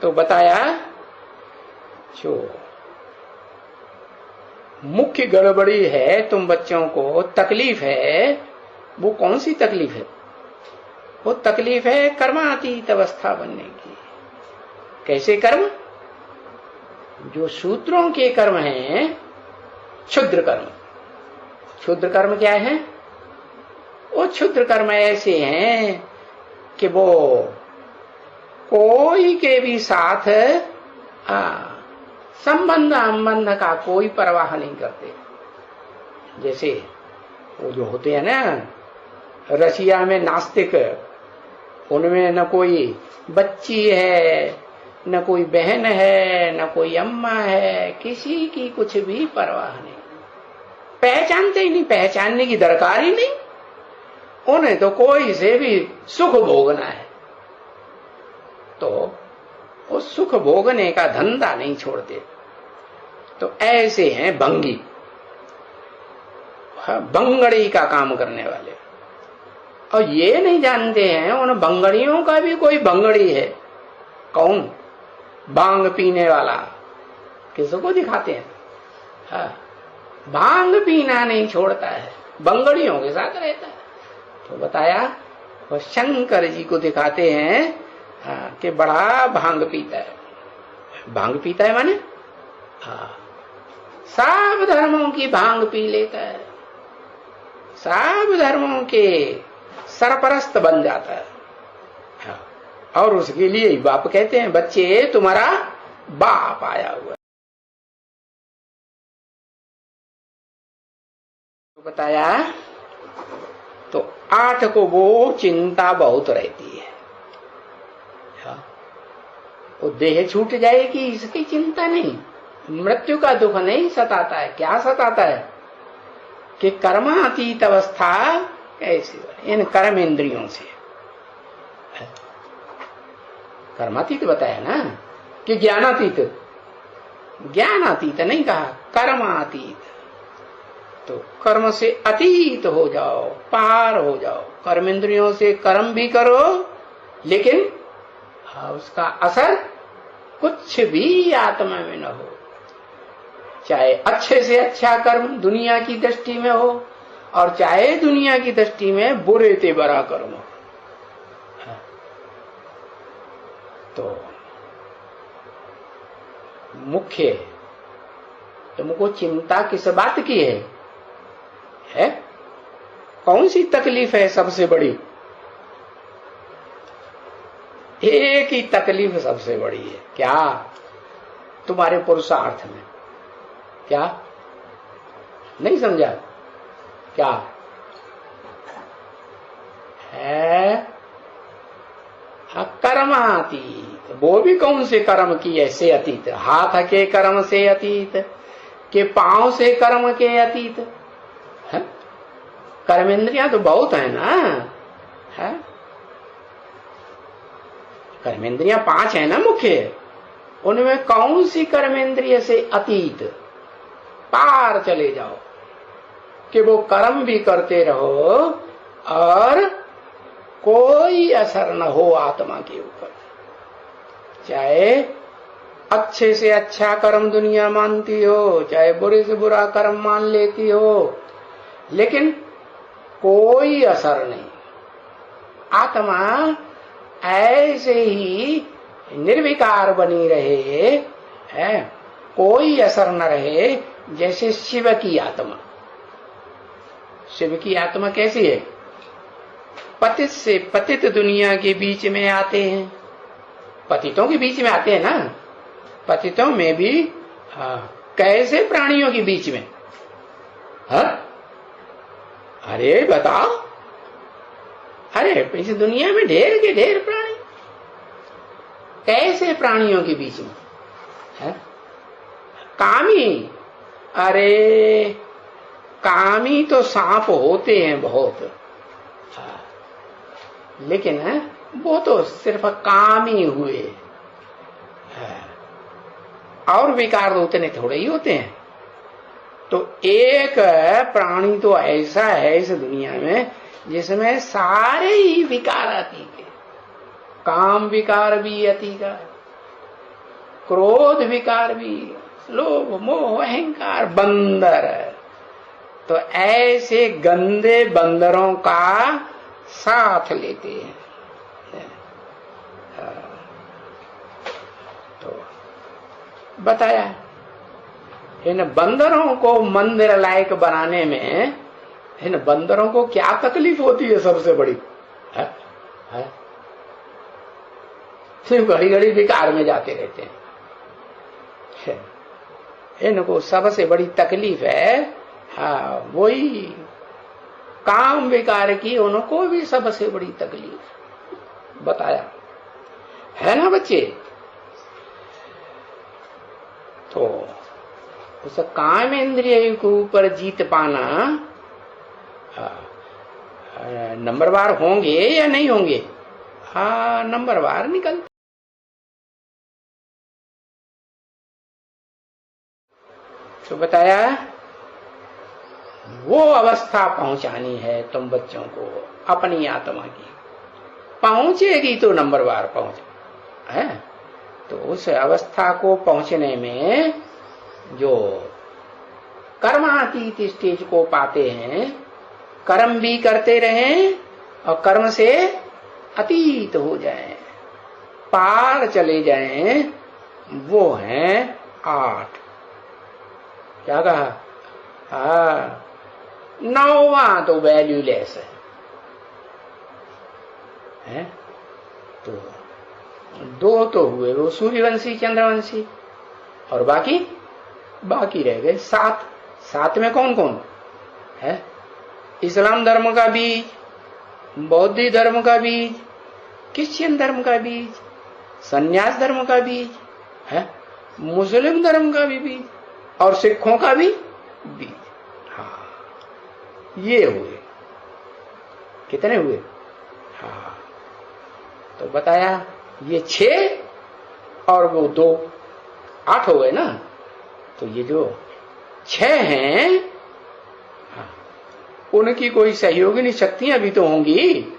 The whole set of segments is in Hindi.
तो बताया जो मुख्य गड़बड़ी है तुम बच्चों को तकलीफ है, वो कौन सी तकलीफ है? वो तकलीफ है कर्मातीत अवस्था बनने की। कैसे कर्म? जो सूत्रों के कर्म हैं, क्षुद्र कर्म। क्षुद्र कर्म क्या है? वो क्षुद्र कर्म ऐसे हैं कि वो कोई के भी साथ संबंध संबंध का कोई परवाह नहीं करते। जैसे वो जो होते हैं ना रशिया में नास्तिक, उनमें न कोई बच्ची है, न कोई बहन है, न कोई अम्मा है, किसी की कुछ भी परवाह नहीं, पहचानते ही नहीं, पहचानने की दरकार ही नहीं। उन्हें तो कोई से भी सुख भोगना है, तो वो सुख भोगने का धंधा नहीं छोड़ते। तो ऐसे हैं भंगी, बंगड़ी का काम करने वाले। और ये नहीं जानते हैं उन बंगड़ियों का भी कोई बंगड़ी है। कौन? भांग पीने वाला। किसको दिखाते हैं? हाँ, भांग पीना नहीं छोड़ता है, बंगड़ियों के साथ रहता है। तो बताया वो शंकर जी को दिखाते हैं कि बड़ा भांग पीता है। भांग पीता है माने सब धर्मों की भांग पी लेता है, सब धर्मों के सरपरस्त बन जाता है। और उसके लिए ही बाप कहते हैं बच्चे तुम्हारा बाप आया हुआ है। तो बताया तो 8 को वो चिंता बहुत रहती है। वो देह छूट जाएगी इसकी चिंता नहीं, मृत्यु का दुख नहीं सताता है। क्या सताता है कि कर्मातीत अवस्था कैसी? इन कर्म इंद्रियों से। कर्मातीत बताया ना कि ज्ञानातीत? ज्ञानातीत नहीं कहा, कर्मातीत। तो कर्म से अतीत हो जाओ, पार हो जाओ। कर्म इंद्रियों से कर्म भी करो, लेकिन उसका असर कुछ भी आत्मा में न हो। चाहे अच्छे से अच्छा कर्म दुनिया की दृष्टि में हो, और चाहे दुनिया की दृष्टि में बुरे से बुरा कर्म हो। तो मुख्य तुमको चिंता किस बात की है? कौन सी तकलीफ है सबसे बड़ी? एक ही तकलीफ सबसे बड़ी है। क्या? तुम्हारे पुरुषार्थ में। क्या? नहीं समझा? क्या है? कर्मातीत। वो भी कौन से कर्म की है? से अतीत। हाथ के कर्म से अतीत, के पांव से कर्म के अतीत है? कर्मेंद्रियां तो बहुत है ना, है? कर्मेंद्रियां 5 है ना मुख्य, उनमें कौन सी कर्मेंद्रिय से अतीत पार चले जाओ कि वो कर्म भी करते रहो और कोई असर न हो आत्मा के ऊपर। चाहे अच्छे से अच्छा कर्म दुनिया मानती हो, चाहे बुरे से बुरा कर्म मान लेती हो, लेकिन कोई असर नहीं। आत्मा ऐसे ही निर्विकार बनी रहे, है? कोई असर न रहे, जैसे शिव की आत्मा। शिव की आत्मा कैसी है? पतित से पतित दुनिया के बीच में आते हैं, पतितों के बीच में आते हैं ना, पतितों में भी कैसे प्राणियों के बीच में? अरे बताओ, अरे इस दुनिया में ढेर के ढेर प्राणी, कैसे प्राणियों के बीच में है? कामी, अरे कामी तो सांप होते हैं बहुत, लेकिन वो तो सिर्फ कामी हुए, और विकार तो उतने थोड़े ही होते हैं। तो एक प्राणी तो ऐसा है इस दुनिया में जिसमें सारे ही विकार अतीत है। काम विकार भी अतीत है, क्रोध विकार भी, लोभ मोह अहंकार, बंदर। तो ऐसे गंदे बंदरों का साथ लेते हैं। तो बताया इन बंदरों को मंदिर लायक बनाने में इन बंदरों को क्या तकलीफ होती है सबसे बड़ी है? सिर्फ घड़ी घड़ी विकार में जाते रहते हैं। इनको सबसे बड़ी तकलीफ है वही काम विकार की, उनको भी सबसे बड़ी तकलीफ बताया है ना बच्चे। तो उस काम इंद्रिय के ऊपर जीत पाना नंबरवार होंगे या नहीं होंगे? हाँ, नंबरवार निकलते। तो बताया वो अवस्था पहुंचानी है तुम बच्चों को अपनी आत्मा की। पहुंचेगी तो नंबरवार पहुंच है। तो उस अवस्था को पहुंचने में जो कर्मातीत स्टेज को पाते हैं, कर्म भी करते रहें और कर्म से अतीत हो जाएं, पार चले जाएं, वो हैं 8। क्या कहा? हाँ, 9वां तो वैल्यूलेस है। तो 2 तो हुए वो सूर्यवंशी चंद्रवंशी, और बाकी रह गए 7। 7 में कौन कौन है? इस्लाम धर्म का बीज, बौद्ध धर्म का बीज, क्रिश्चियन धर्म का बीज, संन्यास धर्म का बीज है, मुस्लिम धर्म का भी बीज, और सिखों का भी बीज। हाँ, ये हुए। कितने हुए? हाँ, तो बताया ये 6 और वो 2, 8 हो गए ना। तो ये जो 6 हैं, हाँ, उनकी कोई सहयोगिनी शक्तियां भी तो होंगी।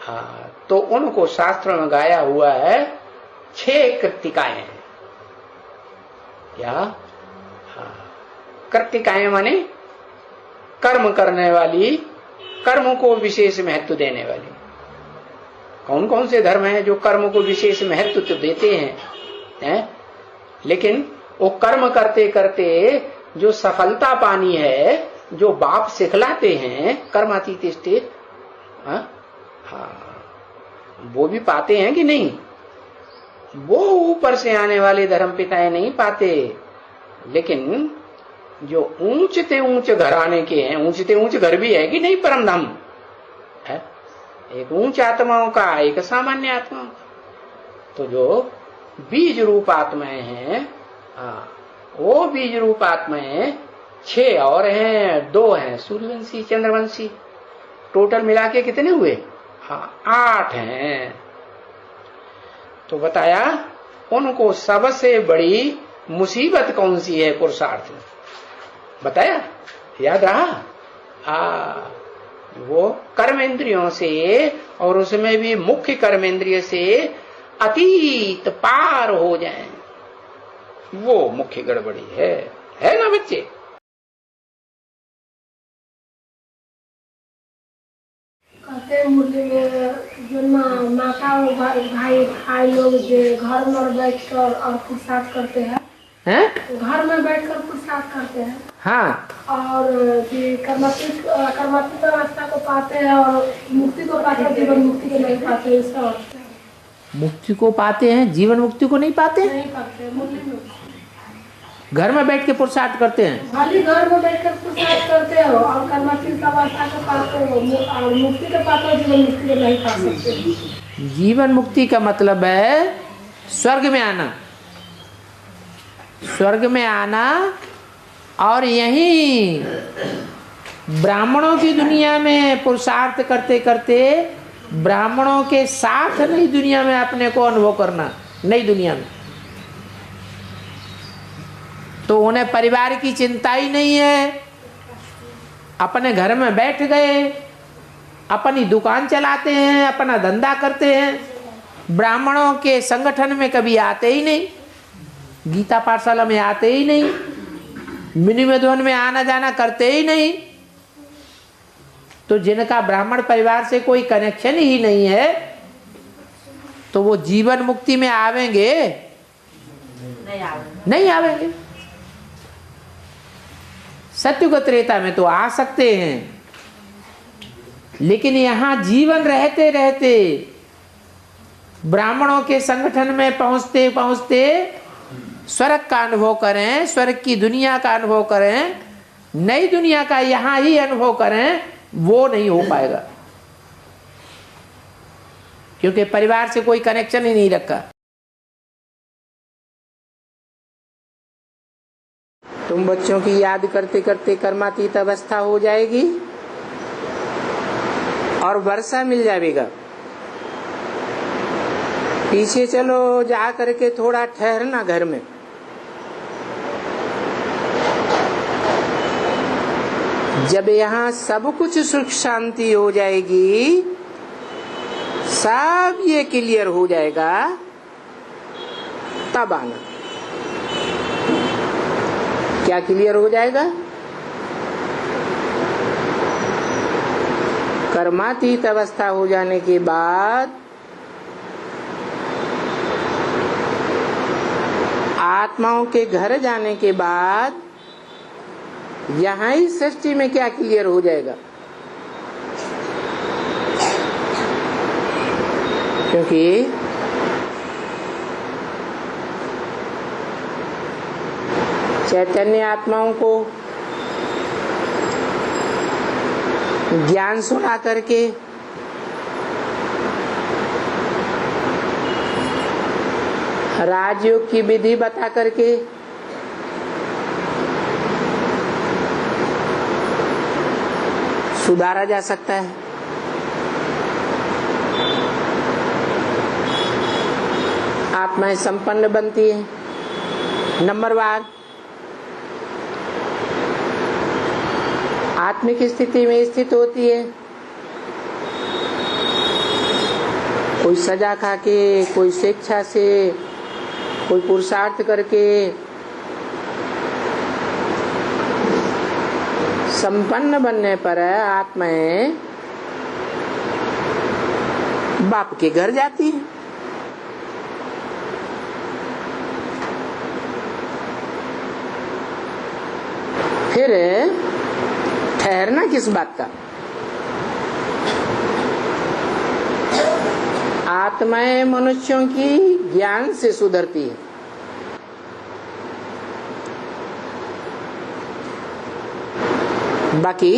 हाँ, तो उनको शास्त्र में गाया हुआ है 6 कृतिकाएं। क्या? हाँ, कृतिकाएं माने कर्म करने वाली, कर्म को विशेष महत्व देने वाली। कौन कौन से धर्म हैं जो कर्म को विशेष महत्व तो देते हैं, लेकिन वो कर्म करते करते जो सफलता पानी है, जो बाप सिखलाते हैं कर्मातीत स्टेज, हाँ, वो भी पाते हैं कि नहीं? वो ऊपर से आने वाले धर्म पिताएं नहीं पाते, लेकिन जो ऊंचते ऊंच घराने के हैं, ऊंचते ऊंच घर भी है कि नहीं परम धाम है, एक ऊंच आत्माओं का, एक सामान्य आत्माओं का। तो जो बीज रूप आत्माएं हैं, वो बीज रूप आत्माएं 6 और हैं, 2 हैं सूर्यवंशी चंद्रवंशी। टोटल मिला के कितने हुए? हाँ, 8 हैं। तो बताया उनको सबसे बड़ी मुसीबत कौन सी है पुरुषार्थ में? बताया, याद रहा? वो कर्मेंद्रियों से, और उसमें भी मुख्य कर्मेंद्रिय से अतीत पार हो जाएं, वो मुख्य गड़बड़ी है ना बच्चे? कहते मुरली में जो माता और भाई लोग जो घर में बैठकर और पुरुषार्थ करते हैं, घर में बैठकर पुरुषार्थ करते हैं। हाँ, और कर्मातीत अवस्था को पाते हैं और मुक्ति को पाते हैं, जीवन मुक्ति को नहीं पाते। इसका अर्थ है मुक्ति को पाते हैं, जीवन मुक्ति को नहीं पाते। मुरली में घर में बैठ के पुरुषार्थ करते हैं, खाली घर में बैठकर पुरुषार्थ करते हो और कर्मातीत अवस्था को पाते हो और मुक्ति को पाते हो, जीवन मुक्ति को नहीं पा सकते। जीवन मुक्ति का मतलब है स्वर्ग में आना, स्वर्ग में आना। और यही ब्राह्मणों की दुनिया में पुरुषार्थ करते करते ब्राह्मणों के साथ नई दुनिया में अपने को अनुभव करना, नई दुनिया में। तो उन्हें परिवार की चिंता ही नहीं है, अपने घर में बैठ गए, अपनी दुकान चलाते हैं, अपना धंधा करते हैं, ब्राह्मणों के संगठन में कभी आते ही नहीं। गीता पाठशाला में आते ही नहीं, मिनी मधुवन में आना जाना करते ही नहीं। तो जिनका ब्राह्मण परिवार से कोई कनेक्शन ही नहीं है तो वो जीवन मुक्ति में आवेंगे? नहीं आवेंगे। सत्युग त्रेता में तो आ सकते हैं, लेकिन यहां जीवन रहते रहते ब्राह्मणों के संगठन में पहुंचते पहुंचते स्वर्ग का अनुभव करें, स्वर्ग की दुनिया का अनुभव करें, नई दुनिया का यहां ही अनुभव करें, वो नहीं हो पाएगा, क्योंकि परिवार से कोई कनेक्शन ही नहीं रखा। तुम बच्चों की याद करते करते कर्मातीत अवस्था हो जाएगी और वर्षा मिल जाएगा। पीछे चलो, जा करके थोड़ा ठहरना घर में। जब यहाँ सब कुछ सुख शांति हो जाएगी, सब ये क्लियर हो जाएगा, तब आना। क्या क्लियर हो जाएगा? कर्मातीत अवस्था हो जाने के बाद आत्माओं के घर जाने के बाद यहाँ ही सृष्टि में क्या क्लियर हो जाएगा? क्योंकि चैतन्य आत्माओं को ज्ञान सुना करके राजयोग की विधि बता करके सुधारा जा सकता है। आत्माएं संपन्न बनती है। नंबरवार आत्मिक स्थिति में स्थित होती है। कोई सजा खा के, कोई स्वेच्छा से, कोई पुरुषार्थ करके संपन्न बनने पर आत्माएं बाप के घर जाती है। फिर ठहरना किस बात का? आत्माएं मनुष्यों की ज्ञान से सुधरती है। बाकी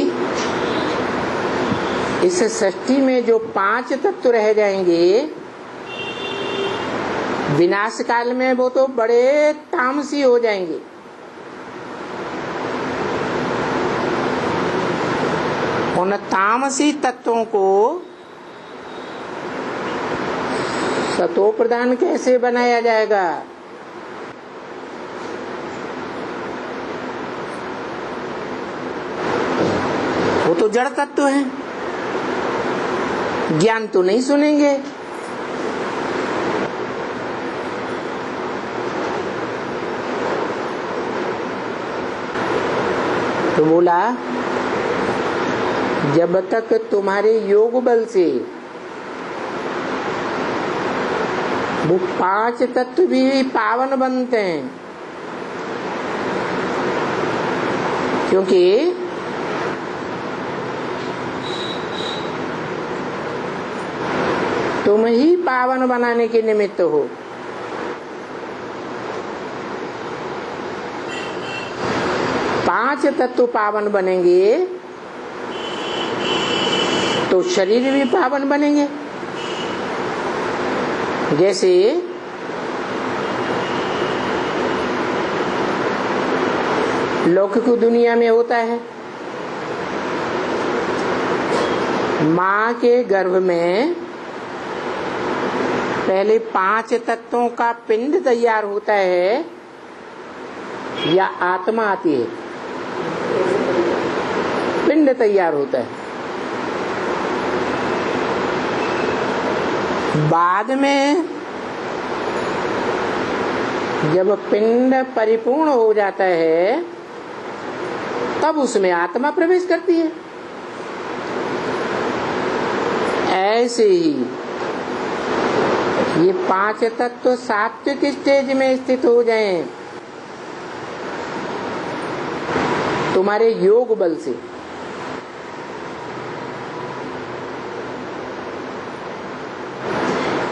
इस सृष्टि में जो 5 तत्व रह जाएंगे विनाश काल में, वो तो बड़े तामसी हो जाएंगे। उन तामसी तत्वों को सतो प्रधान कैसे बनाया जाएगा? वो तो जड़ तत्व है, ज्ञान तो नहीं सुनेंगे। तो बोला, जब तक तुम्हारे योग बल से वो 5 तत्व भी पावन बनते हैं, क्योंकि तुम ही पावन बनाने के निमित्त हो। पांच तत्व पावन बनेंगे तो शरीर भी पावन बनेंगे। जैसे लौकिक दुनिया में होता है, माँ के गर्भ में पहले 5 तत्वों का पिंड तैयार होता है या आत्मा आती है, पिंड तैयार होता है। बाद में जब पिंड परिपूर्ण हो जाता है तब उसमें आत्मा प्रवेश करती है। ऐसे ही ये 5 तत्व सात्विक स्टेज में स्थित हो जाएं तुम्हारे योग बल से,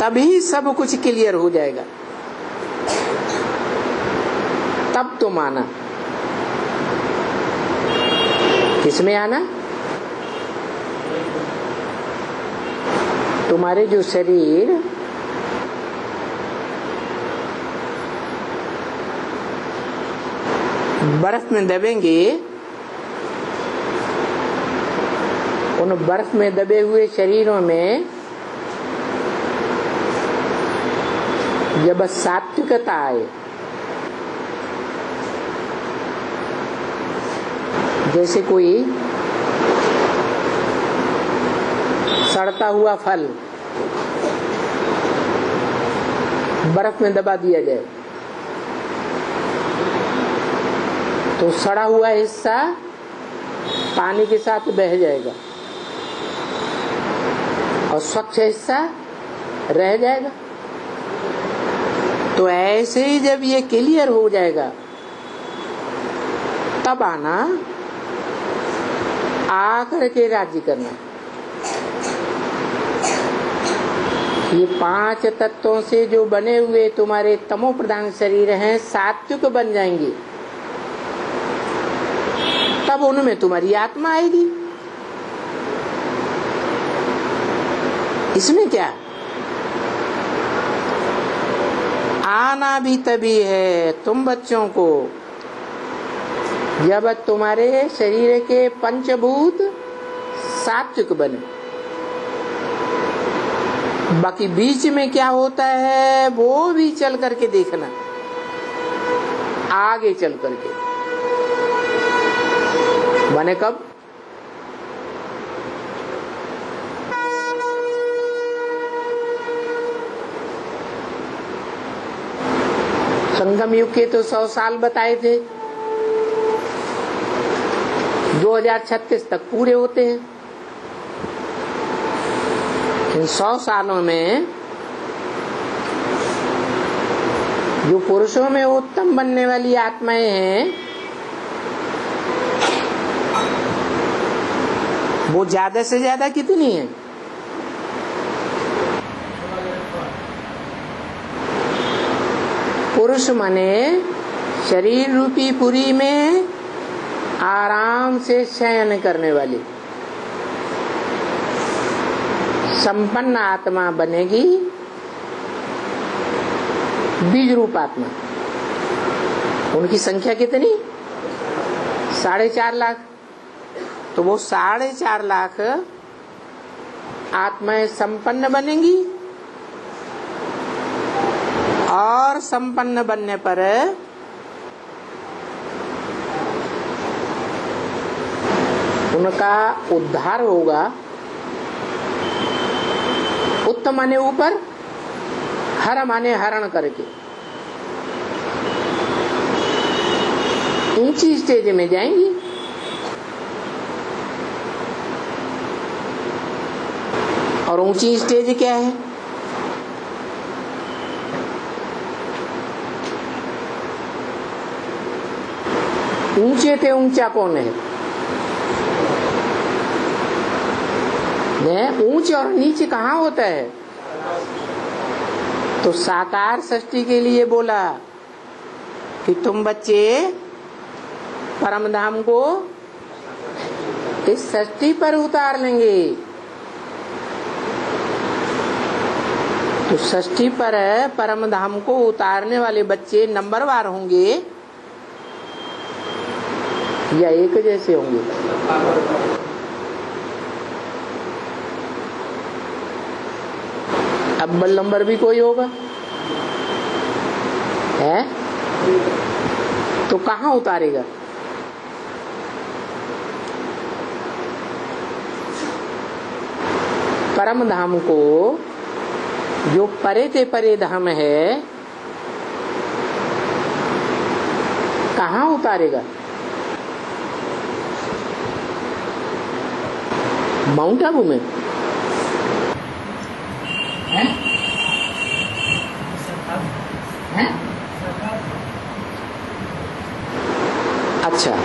तभी सब कुछ क्लियर हो जाएगा। तब तुम आना। किसमें आना? तुम्हारे जो शरीर बर्फ में दबेंगे, उन बर्फ में दबे हुए शरीरों में जब सात्विकता आए, जैसे कोई सड़ता हुआ फल बर्फ में दबा दिया जाए तो सड़ा हुआ हिस्सा पानी के साथ बह जाएगा और स्वच्छ हिस्सा रह जाएगा। तो ऐसे ही जब ये क्लियर हो जाएगा तब आना, आकर के राज्य करना। ये 5 तत्वों से जो बने हुए तुम्हारे तमो प्रधान शरीर हैं सात्विक बन जाएंगे, तब उनमें तुम्हारी आत्मा आएगी। इसमें क्या, आना भी तभी है तुम बच्चों को जब तुम्हारे शरीर के पंचभूत सात्विक बने। बाकी बीच में क्या होता है वो भी चल करके देखना, आगे चल करके। बने कब? संगम युग के तो 100 साल बताए थे, 2036 तक पूरे होते हैं। इन 100 सालों में जो पुरुषों में उत्तम बनने वाली आत्माएं हैं वो ज्यादा से ज्यादा कितनी है? पुरुष माने शरीर रूपी पुरी में आराम से शयन करने वाली संपन्न आत्मा बनेगी, बीज रूप आत्मा। उनकी संख्या कितनी? 4.5 लाख। तो वो 4.5 लाख आत्माएं संपन्न बनेंगी और संपन्न बनने पर उनका उद्धार होगा। उत्तम माने ऊपर, हर माने हरण करके ऊंची स्टेज में जाएंगी। और ऊंची स्टेज क्या है? ऊंचे थे ऊंचा कौन है? ऊंचे और नीचे कहाँ होता है? तो साकार सृष्टि के लिए बोला कि तुम बच्चे परम धाम को इस सृष्टि पर उतार लेंगे। तो सृष्टि पर परम धाम को उतारने वाले बच्चे नंबरवार होंगे या एक जैसे होंगे? अव्वल नंबर भी कोई होगा है तो कहाँ उतारेगा? परम धाम को जो परे ते परे धाम है कहाँ उतारेगा? माउंट आबू में हैं? हैं? अच्छा,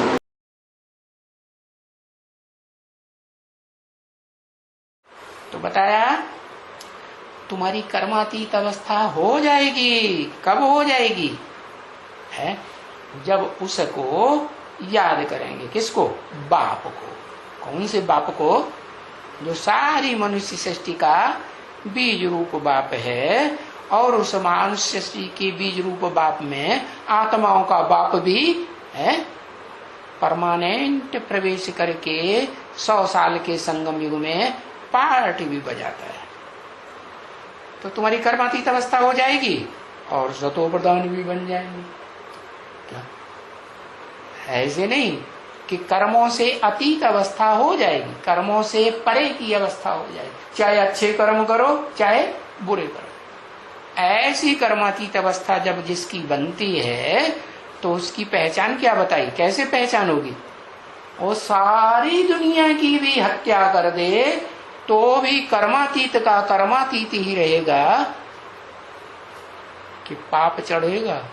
तो बताया तुम्हारी कर्मातीत अवस्था हो जाएगी। कब हो जाएगी? है जब उसको याद करेंगे। किसको? बाप को। कौन से बाप को? जो सारी मनुष्य सृष्टि का बीज रूप बाप है, और उस मनुष्य सृष्टि के बीज रूप बाप में आत्माओं का बाप भी है। परमानेंट प्रवेश करके 100 साल के संगम युग में पार्टी भी बजाता है। तो तुम्हारी कर्मातीत अवस्था हो जाएगी और सतो प्रधान भी बन जाएंगे। क्या ऐसे नहीं कि कर्मों से अतीत अवस्था हो जाएगी, कर्मों से परे की अवस्था हो जाएगी। चाहे अच्छे कर्म करो चाहे बुरे करो। ऐसी कर्मातीत अवस्था जब जिसकी बनती है तो उसकी पहचान क्या बताई? कैसे पहचान होगी? वो सारी दुनिया की भी हत्या कर दे तो भी कर्मातीत का कर्मातीत ही रहेगा कि पाप चढ़ेगा।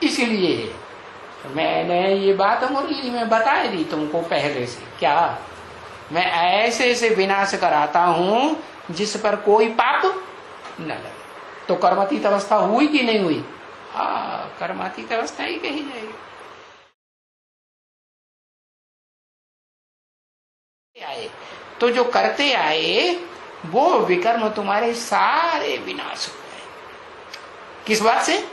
इसलिए मैंने ये बात मुरली में बता दी तुमको पहले से। क्या मैं ऐसे ऐसे विनाश कराता हूं जिस पर कोई पाप न लगे। तो कर्मातीत अवस्था हुई कि नहीं हुई? हाँ, कर्मातीत अवस्था ही कही जाएगी। आए तो जो करते आए वो विकर्म तुम्हारे सारे विनाश हो गए। किस बात से?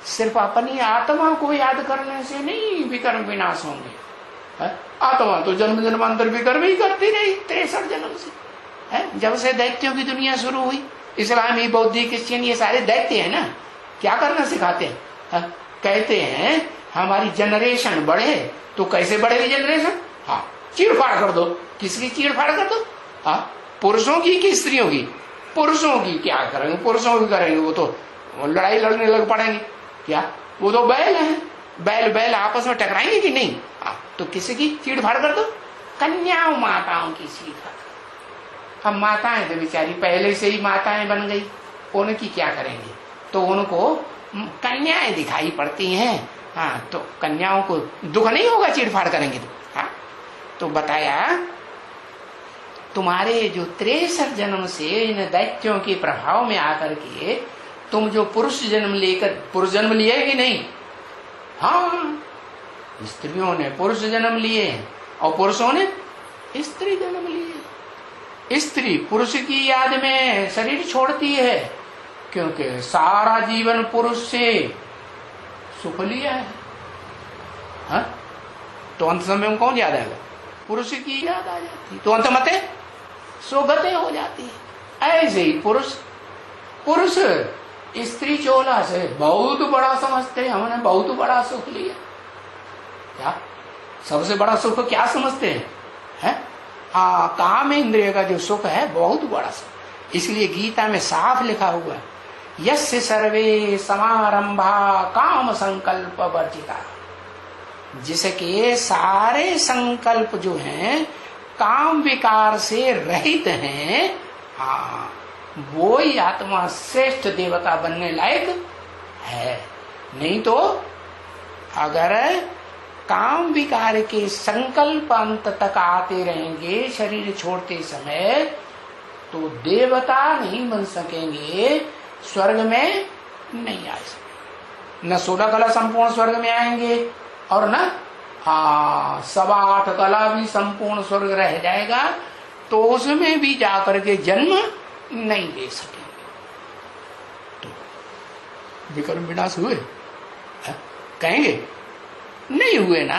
सिर्फ अपनी आत्मा को याद करने से नहीं विकर्म विनाश होंगे। आत्मा तो जन्म जन्मांतर विकर्म ही करती रही 63 जन्म से। है जब से दैत्यों की दुनिया शुरू हुई, इस्लामी, बौद्धिक, क्रिश्चियन ये सारे दैत्य है ना। क्या करना सिखाते हैं? कहते हैं हमारी जनरेशन बढ़े। तो कैसे बढ़ेगी जनरेशन? हाँ, चीड़-फाड़ कर दो। किसकी चीड़-फाड़ कर दो? हाँ, पुरुषों की कि स्त्रियों की? पुरुषों की। क्या करेंगे? पुरुषों की करेंगे। वो तो लड़ाई लड़ने लग पड़ेंगे। क्या वो तो बैल है, बैल बैल आपस में टकराएंगे कि नहीं? तो किसी की चीड़-फाड़ कर दो। कन्याओं माताओं की चीड़-फाड़। अब माताएं तो बेचारी पहले से ही माताएं बन गई, उनकी क्या करेंगे? तो उनको कन्याएं दिखाई पड़ती हैं। हाँ, तो कन्याओं को दुख नहीं होगा चीड़-फाड़ करेंगे तो? हाँ, तो बताया तुम्हारे जो 63 जन्म से इन दैत्यों के प्रभाव में आकर के तुम जो पुरुष जन्म लेकर, पुरुष जन्म लिए कि नहीं? हाँ, स्त्रियों ने पुरुष जन्म लिए और पुरुषों ने स्त्री जन्म लिए। स्त्री पुरुष की याद में शरीर छोड़ती है क्योंकि सारा जीवन पुरुष से सुख लिया है। हाँ? तो अंत समय में कौन याद आएगा? पुरुष की याद आ जाती, तो अंत मते सुगते हो जाती है। ऐसे ही पुरुष स्त्री चोला से बहुत बड़ा समझते हैं। हमने बहुत बड़ा सुख लिया। क्या सबसे बड़ा सुख क्या समझते हैं? है? हाँ, काम इंद्रिय का जो सुख है बहुत बड़ा सुख। इसलिए गीता में साफ लिखा हुआ है, यस्य सर्वे समारंभा काम संकल्प वर्जिता। जिसके सारे संकल्प जो हैं काम विकार से रहित हैं, हाँ, वो ही आत्मा श्रेष्ठ देवता बनने लायक है। नहीं तो अगर काम विकार के संकल्प अंत तक आते रहेंगे शरीर छोड़ते समय, तो देवता नहीं बन सकेंगे, स्वर्ग में नहीं आ सकेंगे। न 16 कला संपूर्ण स्वर्ग में आएंगे और न 8.25 कला भी संपूर्ण स्वर्ग रह जाएगा, तो उसमें भी जाकर के जन्म नहीं दे सकेंगे। तो विकर्म विनाश हुए? कहेंगे नहीं हुए ना।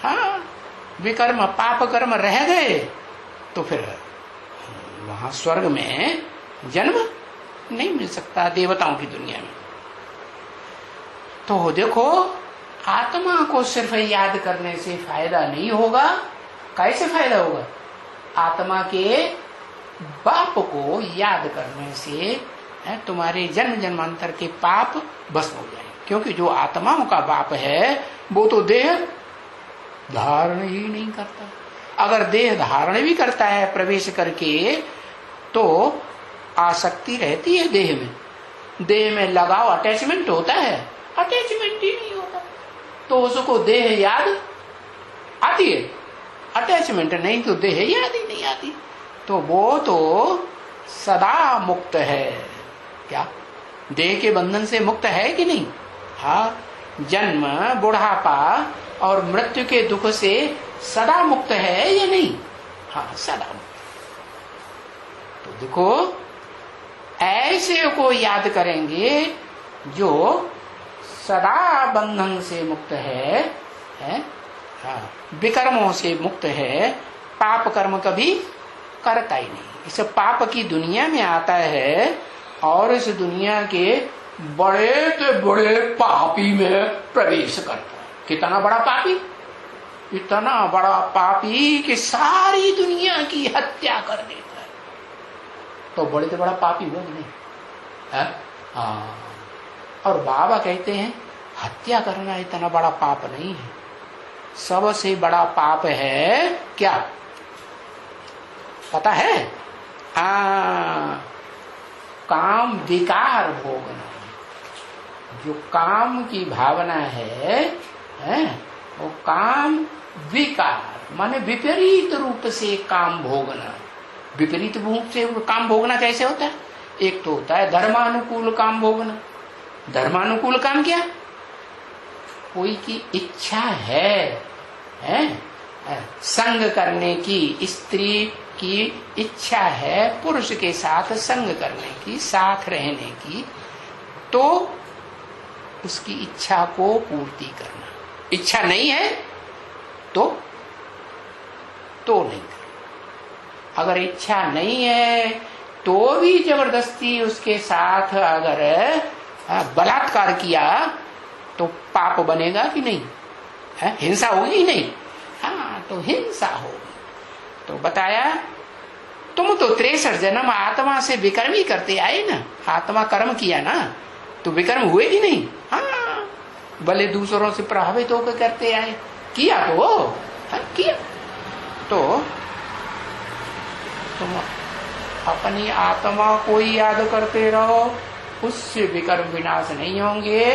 हाँ, विकर्म पाप कर्म रह गए तो फिर वहां स्वर्ग में जन्म नहीं मिल सकता देवताओं की दुनिया में। तो देखो, आत्मा को सिर्फ याद करने से फायदा नहीं होगा। कैसे फायदा होगा? आत्मा के बाप को याद करने से तुम्हारे जन्म जन्मांतर के पाप भस्म हो जाएंगे। क्योंकि जो आत्माओं का बाप है वो तो देह धारण ही नहीं करता। अगर देह धारण भी करता है प्रवेश करके तो आसक्ति रहती है देह में, देह में लगाव अटैचमेंट होता है, अटैचमेंट ही नहीं होता तो उसको देह याद आती है, अटैचमेंट नहीं तो देह याद ही नहीं आती। तो वो तो सदा मुक्त है। क्या देह के बंधन से मुक्त है कि नहीं? हाँ, जन्म बुढ़ापा और मृत्यु के दुख से सदा मुक्त है या नहीं? हाँ, सदा मुक्त। तो देखो ऐसे को याद करेंगे जो सदा बंधन से मुक्त है? हाँ, विकर्मों से मुक्त है, पाप कर्म कभी करता ही नहीं। इस पाप की दुनिया में आता है और इस दुनिया के बड़े से बड़े पापी में प्रवेश करता है। कितना बड़ा पापी? इतना बड़ा पापी कि सारी दुनिया की हत्या कर देता है। तो बड़े से बड़ा पापी हुआ नहीं है? हाँ। और बाबा कहते हैं हत्या करना इतना बड़ा पाप नहीं है, सबसे बड़ा पाप है क्या पता है? काम विकार भोगना। जो काम की भावना है वो काम विकार माने विपरीत रूप से काम भोगना। विपरीत रूप से काम भोगना कैसे होता है? एक तो होता है धर्मानुकूल काम भोगना। धर्मानुकूल काम क्या? कोई की इच्छा है संग करने की, स्त्री की इच्छा है पुरुष के साथ संग करने की, साथ रहने की, तो उसकी इच्छा को पूर्ति करना। इच्छा नहीं है तो नहीं करना। अगर इच्छा नहीं है तो भी जबरदस्ती उसके साथ अगर बलात्कार किया तो पाप बनेगा कि नहीं? हिंसा होगी नहीं? हाँ, तो हिंसा होगी। तो बताया तुम तो 63 जन्म आत्मा से विकर्म ही करते आए ना, आत्मा कर्म किया ना, तो विकर्म हुए कि नहीं? हाँ, भले दूसरों से प्रभावित होकर करते आए, किया तो किया। तो तुम अपनी आत्मा को ही याद करते रहो, उससे विकर्म विनाश नहीं होंगे।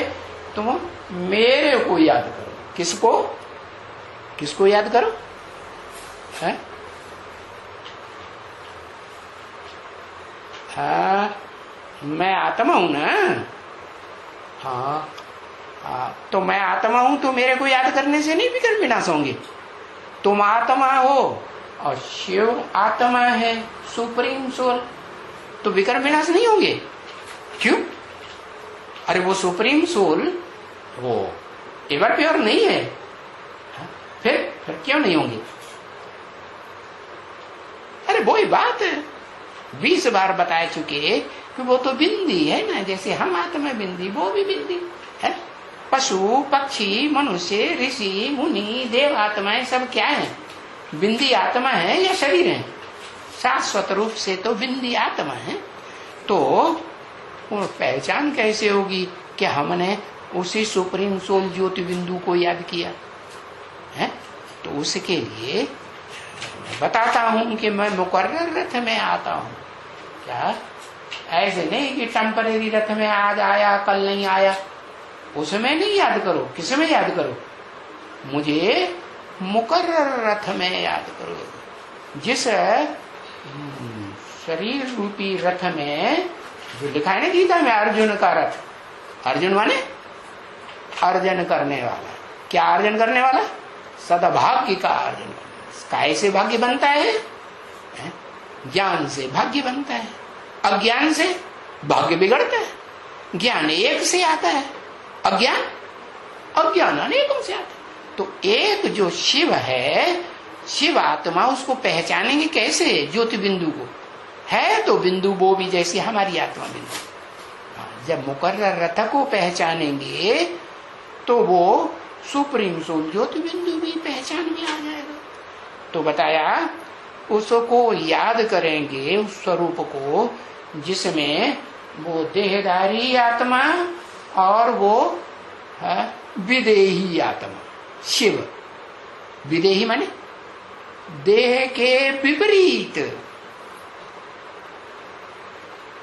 तुम मेरे को याद करो। किसको? किसको याद करो? है? मैं आत्मा हूं ना। हाँ, तो मैं आत्मा हूं तो मेरे को याद करने से नहीं विकर्म विनाश होंगे। तुम आत्मा हो और शिव आत्मा है, सुप्रीम सोल, तो विकर्म विनाश नहीं होंगे। क्यों? अरे वो सुप्रीम सोल वो एवर प्योर नहीं है। फिर क्यों नहीं होंगे? अरे वही बात है, 20 बार बता चुके कि वो तो बिंदी है ना, जैसे हम आत्मा बिंदी, वो भी बिंदी है। पशु पक्षी मनुष्य ऋषि मुनि देव आत्माएं सब क्या है? बिंदी आत्मा है या शरीर है? शाश्वत रूप से तो बिंदी आत्मा है। तो वो पहचान कैसे होगी कि हमने उसी सुप्रीम सोल ज्योति बिंदु को याद किया है? तो उसके लिए बताता हूं कि मैं मुकर्रर रथ में आता हूं। क्या ऐसे नहीं कि टेम्परेरी रथ में आज आया कल नहीं आया, उसमें नहीं याद करो। किसमें याद करो? मुझे मुकर्रर रथ में याद करो। जिस शरीर रूपी रथ में जो लिखा है ना गीता में, अर्जुन का रथ। अर्जुन माने अर्जन करने वाला। क्या अर्जन करने वाला? सद्भाग्य का अर्जन। कैसे भाग्य बनता है? ज्ञान से भाग्य बनता है, अज्ञान से भाग्य बिगड़ता है। ज्ञान एक से आता है, अज्ञान अनेकों से आता है। तो एक जो शिव है, शिव आत्मा, उसको पहचानेंगे कैसे? ज्योति बिंदु को है तो बिंदु वो भी जैसी हमारी आत्मा बिंदु। जब मुकर्रर रथ को पहचानेंगे तो वो सुप्रीम सोल ज्योति बिंदु भी पहचान में आ जाएगा। तो बताया उसको याद करेंगे, उस स्वरूप को जिसमें वो देहधारी आत्मा और वो है विदेही आत्मा, शिव। विदेही माने देह के विपरीत।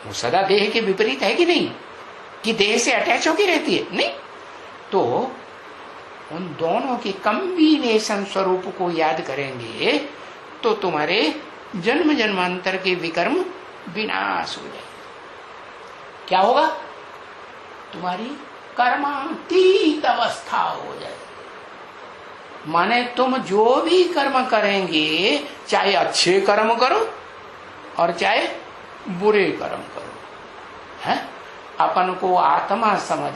वो सदा देह के विपरीत है कि नहीं, कि देह से अटैच होकर रहती है? नहीं। तो उन दोनों के कॉम्बिनेशन स्वरूप को याद करेंगे तो तुम्हारे जन्म जन्मांतर के विकर्म विनाश हो जाए। क्या होगा? तुम्हारी कर्मातीत अवस्था हो जाए। माने तुम जो भी कर्म करेंगे, चाहे अच्छे कर्म करो और चाहे बुरे कर्म करो, है अपन को आत्मा समझ,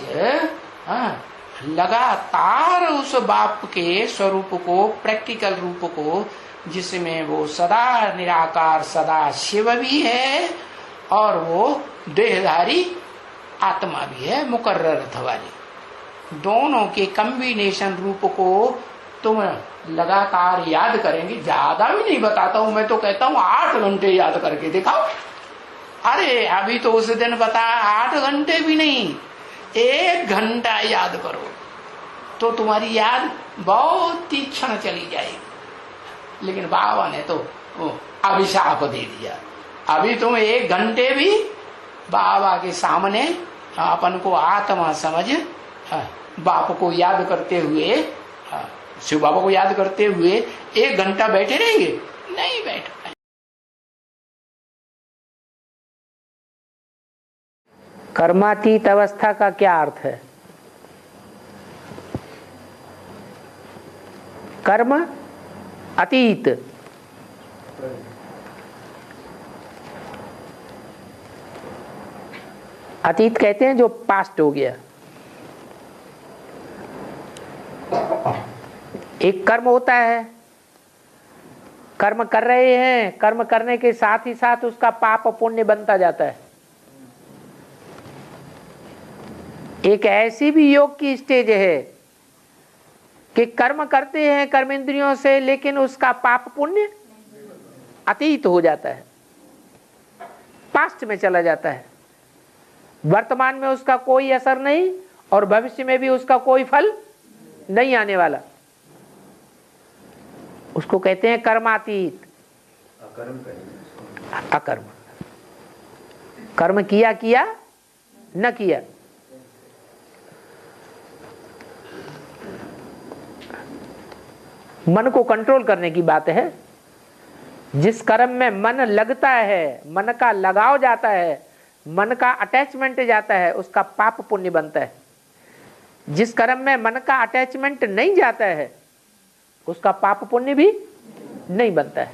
लगातार उस बाप के स्वरूप को, प्रैक्टिकल रूप को, जिसमें वो सदा निराकार सदा शिव भी है और वो देहधारी आत्मा भी है, मुकर्रर अर्थ वाली। दोनों के कॉम्बिनेशन रूप को तुम लगातार याद करेंगे। ज्यादा भी नहीं बताता हूं, मैं तो कहता हूं 8 घंटे याद करके दिखाओ। अरे अभी तो उस दिन बताया 8 घंटे भी नहीं, 1 घंटा याद करो तो तुम्हारी याद बहुत तीक्ष्ण चली जाएगी। लेकिन बाबा ने तो अभिशाप दे दिया। अभी तुम 1 घंटे भी बाबा के सामने अपन को आत्मा समझ, बाप को याद करते हुए, शिव बाबा को याद करते हुए 1 घंटा बैठे रहेंगे? नहीं बैठ पाए। कर्मातीत अवस्था का क्या अर्थ है? कर्म अतीत, अतीत कहते हैं जो पास्ट हो गया। एक कर्म होता है, कर्म कर रहे हैं, कर्म करने के साथ ही साथ उसका पाप पुण्य बनता जाता है। एक ऐसी भी योग की स्टेज है कि कर्म करते हैं कर्मेंद्रियों से, लेकिन उसका पाप पुण्य अतीत हो जाता है, पास्ट में चला जाता है। वर्तमान में उसका कोई असर नहीं और भविष्य में भी उसका कोई फल नहीं आने वाला। उसको कहते हैं कर्मातीत। अकर्म, कर्म किया किया न किया। मन को कंट्रोल करने की बात है। जिस कर्म में मन लगता है, मन का लगाव जाता है, मन का अटैचमेंट जाता है, उसका पाप पुण्य बनता है। जिस कर्म में मन का अटैचमेंट नहीं जाता है, उसका पाप पुण्य भी नहीं बनता है।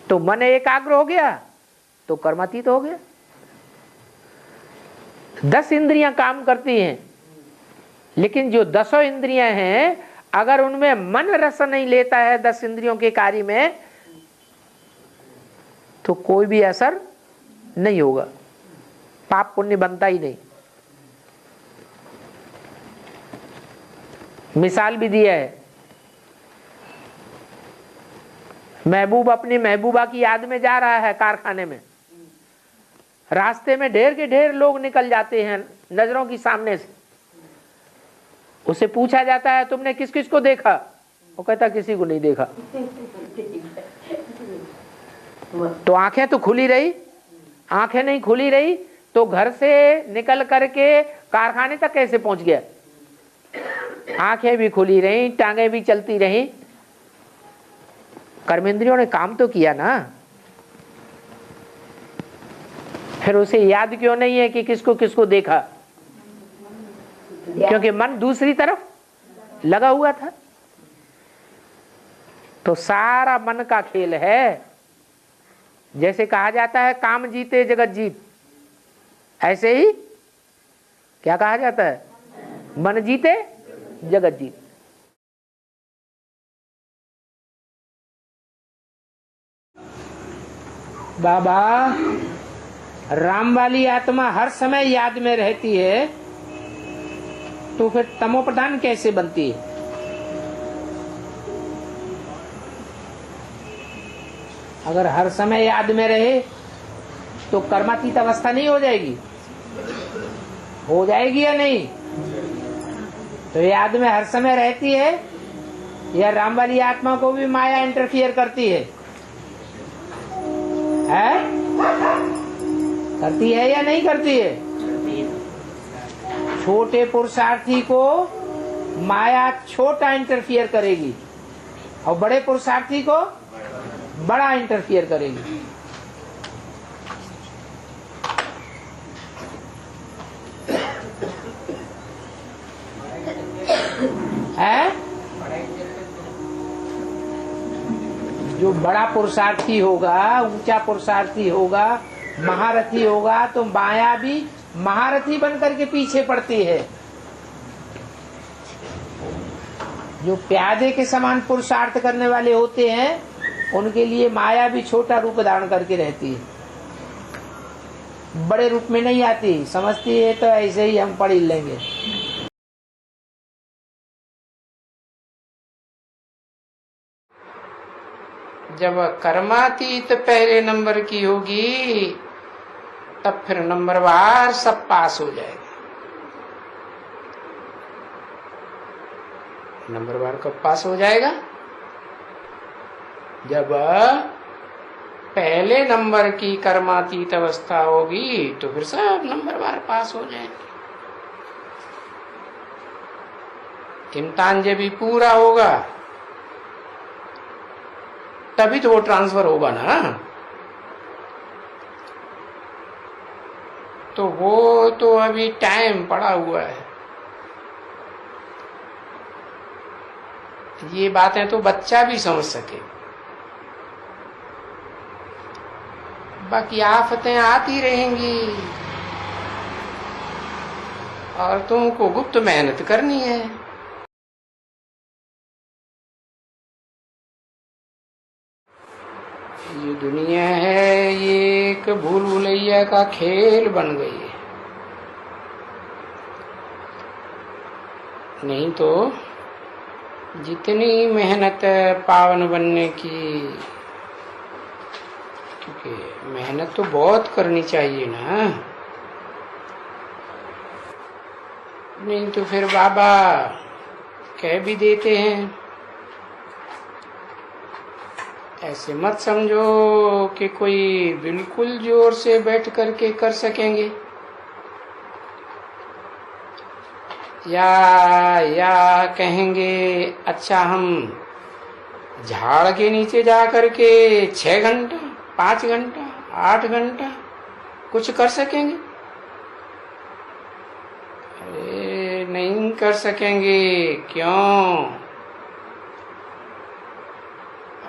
तो मन एकाग्र हो गया तो कर्मातीत हो गया। 10 इंद्रियां काम करती हैं, लेकिन जो 10 इंद्रियां हैं, अगर उनमें मन रस नहीं लेता है 10 इंद्रियों के कार्य में, तो कोई भी असर नहीं होगा, पाप पुण्य बनता ही नहीं। मिसाल भी दिया है। महबूब अपनी महबूबा की याद में जा रहा है कारखाने में, रास्ते में ढेर के ढेर लोग निकल जाते हैं नजरों की सामने से। उसे पूछा जाता है तुमने किस किस को देखा? वो कहता किसी को नहीं देखा। तो आंखें तो खुली रही, आंखें नहीं खुली रही तो घर से निकल करके कारखाने तक कैसे पहुंच गया? आंखें भी खुली रही, टांगे भी चलती रही, कर्मेंद्रियों ने काम तो किया ना। फिर उसे याद क्यों नहीं है कि किसको किसको देखा? क्योंकि मन दूसरी तरफ लगा हुआ था। तो सारा मन का खेल है। जैसे कहा जाता है काम जीते जगत जीत, ऐसे ही क्या कहा जाता है? मन जीते जगत जीत। बाबा, राम वाली आत्मा हर समय याद में रहती है, तो फिर तमो प्रधान कैसे बनती है? अगर हर समय याद में रहे तो कर्मातीत अवस्था नहीं हो जाएगी? हो जाएगी या नहीं? तो याद में हर समय रहती है या राम वाली आत्मा को भी माया इंटरफियर करती है? करती है या नहीं करती है? छोटे पुरुषार्थी को माया छोटा इंटरफियर करेगी और बड़े पुरुषार्थी को बड़ा इंटरफियर करेगी। है जो बड़ा पुरुषार्थी होगा, ऊंचा पुरुषार्थी होगा, महारथी होगा, तो माया भी महारथी बनकर के पीछे पड़ती है। जो प्यादे के समान पुरुषार्थ करने वाले होते हैं उनके लिए माया भी छोटा रूप धारण करके रहती है, बड़े रूप में नहीं आती। समझती है तो ऐसे ही हम पढ़ ही लेंगे। जब कर्मातीत पहले नंबर की होगी तब फिर नंबरवार सब पास हो जाएगा। नंबरवार कब पास हो जाएगा? जब पहले नंबर की कर्मातीत अवस्था होगी तो फिर सब नंबरवार पास हो जाएंगे। इम्तिहान जब भी पूरा होगा तभी तो वो ट्रांसफर होगा ना। तो वो तो अभी टाइम पड़ा हुआ है। ये बातें तो बच्चा भी समझ सके। बाकी आफतें आती रहेंगी और तुमको गुप्त मेहनत करनी है। ये दुनिया है, ये एक भूल भुलैया का खेल बन गई है। नहीं तो जितनी मेहनत पावन बनने की, क्योंकि मेहनत तो बहुत करनी चाहिए ना। नहीं तो फिर बाबा कह भी देते हैं, ऐसे मत समझो कि कोई बिल्कुल जोर से बैठ करके कर सकेंगे या कहेंगे अच्छा हम झाड़ के नीचे जा करके 6 घंटा 5 घंटा 8 घंटा कुछ कर सकेंगे। अरे नहीं कर सकेंगे। क्यों?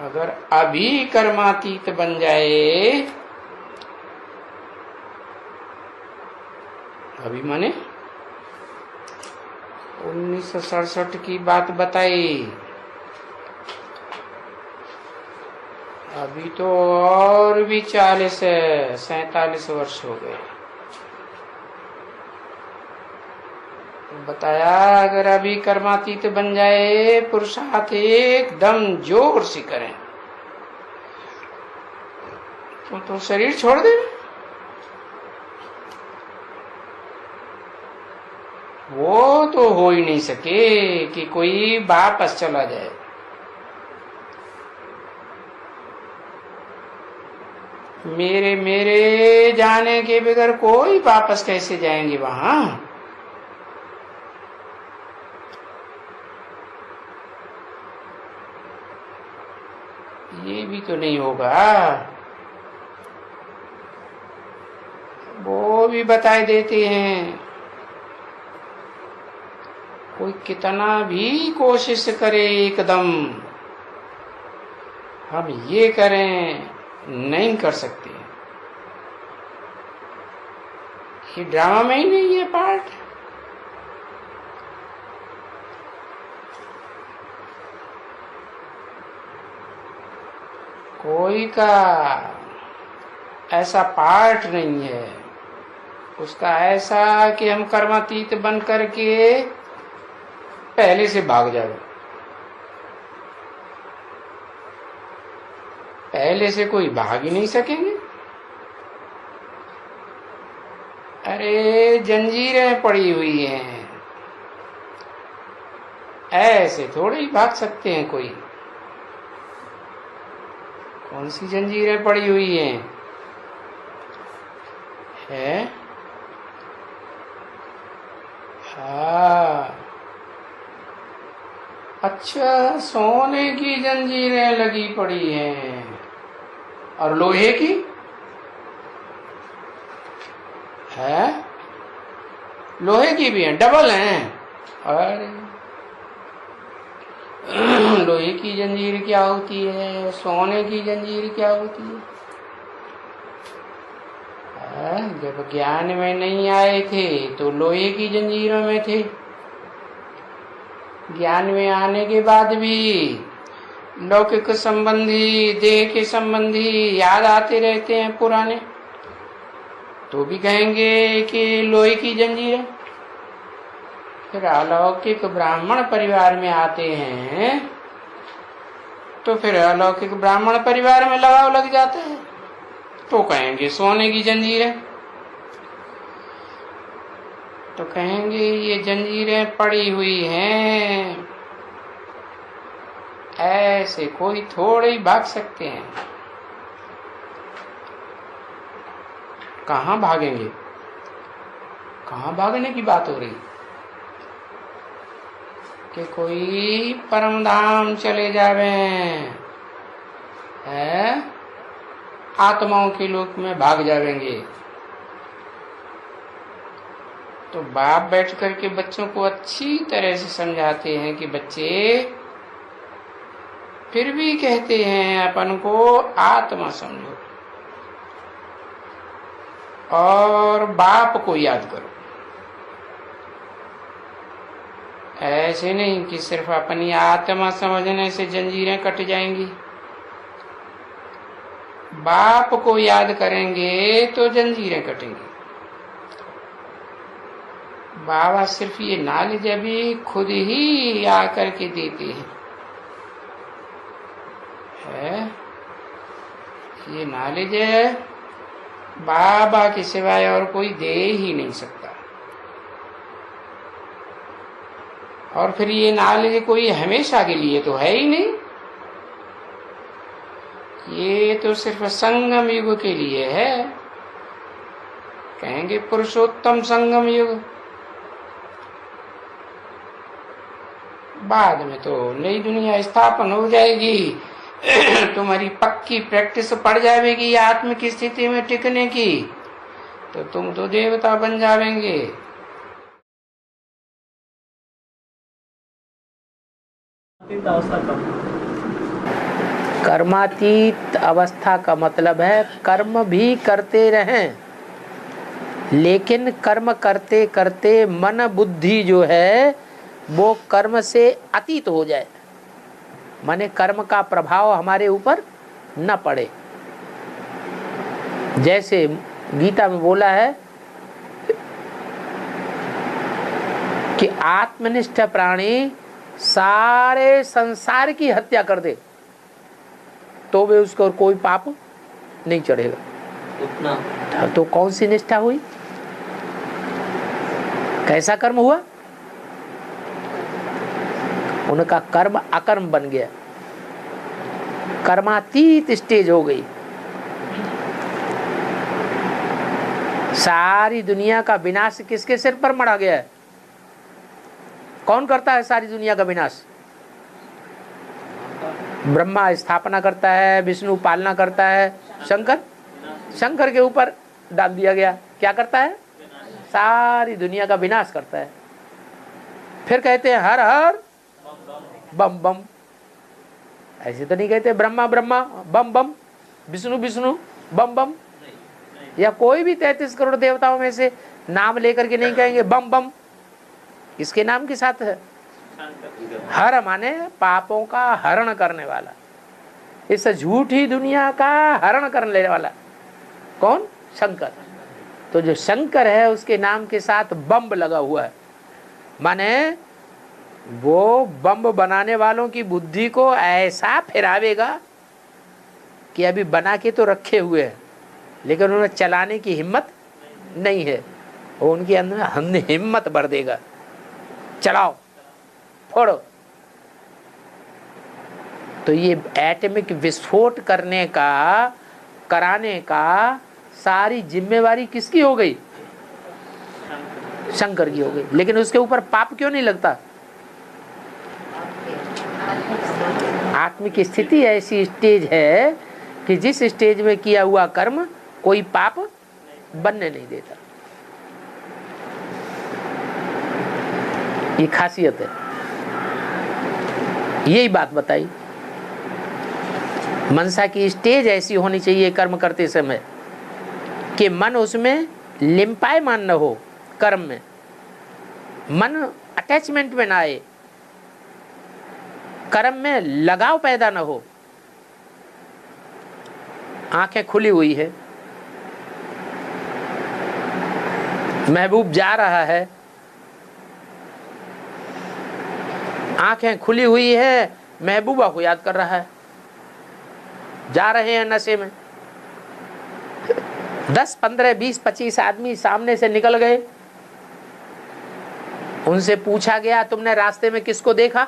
अगर अभी कर्मातीत बन जाए, अभी माने 1967 की बात बताई, अभी तो और भी 47 वर्ष हो गए। बताया अगर अभी कर्मातीत बन जाए, पुरुषार्थ एकदम जोर से करें तो शरीर छोड़ दे। वो तो हो ही नहीं सके कि कोई वापस चला जाए। मेरे जाने के बगैर कोई वापस कैसे जाएंगे वहां? ये भी तो नहीं होगा। वो भी बताए देते हैं, कोई कितना भी कोशिश करे एकदम हम ये करें, नहीं कर सकते। ये ड्रामा में ही नहीं है पार्ट। कोई का ऐसा पार्ट नहीं है उसका ऐसा कि हम कर्मातीत बन करके पहले से भाग जाओ। पहले से कोई भाग ही नहीं सकेंगे। अरे जंजीरें पड़ी हुई हैं, ऐसे थोड़े ही भाग सकते हैं कोई। कौन सी जंजीरें पड़ी हुई हैं? है? हाँ, अच्छा, सोने की जंजीरें लगी पड़ी हैं और लोहे की है, लोहे की भी हैं, डबल हैं। अरे लोहे की जंजीर क्या होती है, सोने की जंजीर क्या होती है? जब ज्ञान में नहीं आए थे तो लोहे की जंजीरों में थे, ज्ञान में आने के बाद भी लौकिक संबंधी, देह के संबंधी याद आते रहते हैं पुराने, तो भी कहेंगे कि लोहे की जंजीर है। फिर अलौकिक ब्राह्मण परिवार में आते हैं तो फिर अलौकिक ब्राह्मण परिवार में लगाव लग जाता है, तो कहेंगे सोने की जंजीर है। तो कहेंगे ये जंजीरें पड़ी हुई हैं, ऐसे कोई थोड़े ही भाग सकते हैं। कहाँ भागेंगे? कहाँ भागने की बात हो रही कि कोई परम धाम चले जावे, है आत्माओं के लोक में भाग जावेंगे। तो बाप बैठ करके बच्चों को अच्छी तरह से समझाते हैं कि बच्चे, फिर भी कहते हैं अपन को आत्मा समझो और बाप को याद करो। ऐसे नहीं कि सिर्फ अपनी आत्मा समझने से जंजीरें कट जाएंगी, बाप को याद करेंगे तो जंजीरें कटेंगी। बाबा सिर्फ ये नॉलेज अभी खुद ही आकर के देते हैं, है ये नॉलेज है बाबा के सिवाय और कोई दे ही नहीं सकता। और फिर ये नॉलेज कोई हमेशा के लिए तो है ही नहीं, ये तो सिर्फ संगम युग के लिए है। कहेंगे पुरुषोत्तम संगम युग, बाद में तो नई दुनिया स्थापन हो जाएगी, तुम्हारी पक्की प्रैक्टिस पड़ जाएगी आत्म की स्थिति में टिकने की, तो तुम तो देवता बन जाएंगे। कर्मातीत अवस्था का मतलब है कर्म भी करते रहें, लेकिन कर्म करते करते मन बुद्धि जो है वो कर्म से अतीत हो जाए, माने कर्म का प्रभाव हमारे ऊपर न पड़े। जैसे गीता में बोला है कि आत्मनिष्ठ प्राणी सारे संसार की हत्या कर दे तो वे उसको कोई पाप नहीं चढ़ेगा उतना। तो कौन सी निष्ठा हुई, कैसा कर्म हुआ? उनका कर्म अकर्म बन गया, कर्मातीत स्टेज हो गई। सारी दुनिया का विनाश किसके सिर पर मढ़ा गया है? कौन करता है सारी दुनिया का विनाश? ब्रह्मा स्थापना करता है, विष्णु पालना करता है, शंकर के ऊपर डाल दिया गया। क्या करता है? सारी दुनिया का विनाश करता है। फिर कहते हैं हर हर बम बम, ऐसे तो नहीं कहते ब्रह्मा ब्रह्मा बम बम, विष्णु विष्णु बम बम, या कोई भी 33 करोड़ देवताओं में से नाम लेकर के नहीं कहेंगे बम बम। इसके नाम के साथ है हर, माने पापों का हरण करने वाला, इस झूठी दुनिया का हरण करने वाला कौन? शंकर। तो जो शंकर है उसके नाम के साथ बम लगा हुआ है, माने वो बम बनाने वालों की बुद्धि को ऐसा फिरावेगा कि अभी बना के तो रखे हुए हैं लेकिन उन्हें चलाने की हिम्मत नहीं है, और उनके अंदर हमने हिम्मत भर देगा, चलाओ फोड़ो, तो ये एटमिक विस्फोट कराने का सारी जिम्मेवारी किसकी हो गई? शंकर की हो गई। लेकिन उसके ऊपर पाप क्यों नहीं लगता? आत्मिक स्थिति ऐसी स्टेज है कि जिस स्टेज में किया हुआ कर्म कोई पाप बनने नहीं देता। ये खासियत है। यही बात बताई। मनसा की स्टेज ऐसी होनी चाहिए कर्म करते समय कि मन उसमें लिम्पायमान न हो, कर्म में मन अटैचमेंट में ना आए, कर्म में लगाव पैदा न हो। आंखें खुली हुई है, महबूब जा रहा है, आंखें खुली हुई है, महबूबा को याद कर रहा है, जा रहे हैं नशे में। 10, 15, 20, 25 आदमी सामने से निकल गए। उनसे पूछा गया तुमने रास्ते में किसको देखा?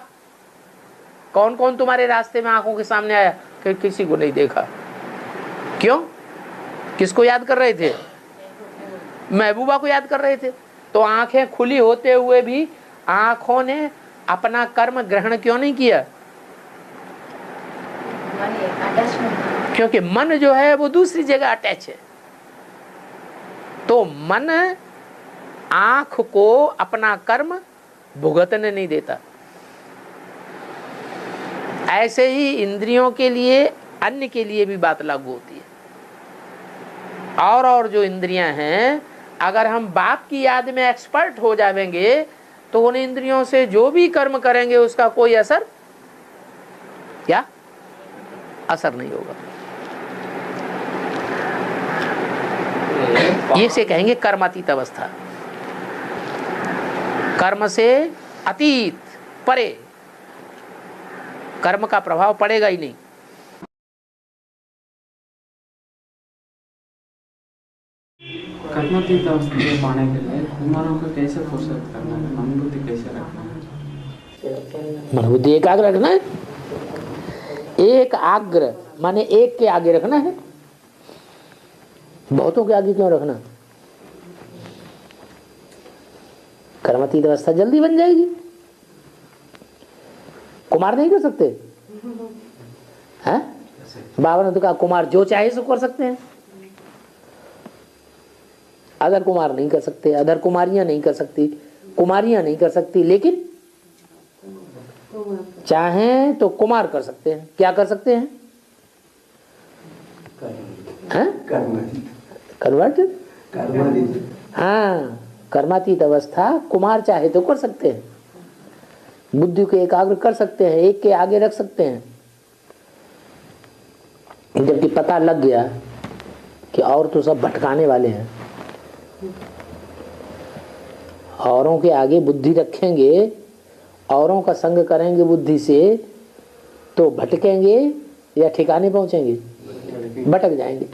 कौन कौन तुम्हारे रास्ते में आंखों के सामने आया? कि किसी को नहीं देखा। क्यों? किसको याद कर रहे थे? महबूबा को याद कर रहे थे। तो आंखें खुली होते हुए भी आंखों ने अपना कर्म ग्रहण क्यों नहीं किया? क्योंकि मन जो है वो दूसरी जगह अटैच है। तो मन आंख को अपना कर्म भुगतने नहीं देता। ऐसे ही इंद्रियों के लिए, अन्य के लिए भी बात लागू होती है। और जो इंद्रियां हैं, अगर हम बाप की याद में एक्सपर्ट हो जाएंगे तो उन इंद्रियों से जो भी कर्म करेंगे उसका कोई असर नहीं होगा। ये से कहेंगे कर्मातीत अवस्था। कर्म से अतीत, परे, कर्म का प्रभाव पड़ेगा ही नहीं। कर्मातीत अवस्था में पाने के लिए कुमारों को कैसे फुर्सत करना है? मन बुद्धि कैसे रखना है? मन बुद्धि एकाग्र रखना है। एक आग्र माने एक के आगे रखना है, बहुतों के आगे क्यों रखना? कर्मातीत अवस्था जल्दी बन जाएगी। कुमार नहीं कर सकते हैं? बाबा ने तो कहा कुमार जो चाहे सो कर सकते हैं। अदर कुमार नहीं कर सकते, अदर कुमारियां नहीं कर सकती, कुमारियां नहीं कर सकती, लेकिन चाहें तो कुमार कर सकते हैं। क्या कर सकते हैं? कन्वर्टेड। हाँ, कर्मातीत अवस्था कुमार चाहे तो कर सकते हैं, बुद्धि को एकाग्र कर सकते हैं, एक के आगे रख सकते हैं। जबकि पता लग गया कि और तो सब भटकाने वाले हैं, औरों के आगे बुद्धि रखेंगे, औरों का संग करेंगे बुद्धि से, तो भटकेंगे या ठिकाने पहुंचेंगे? भटक जाएंगे।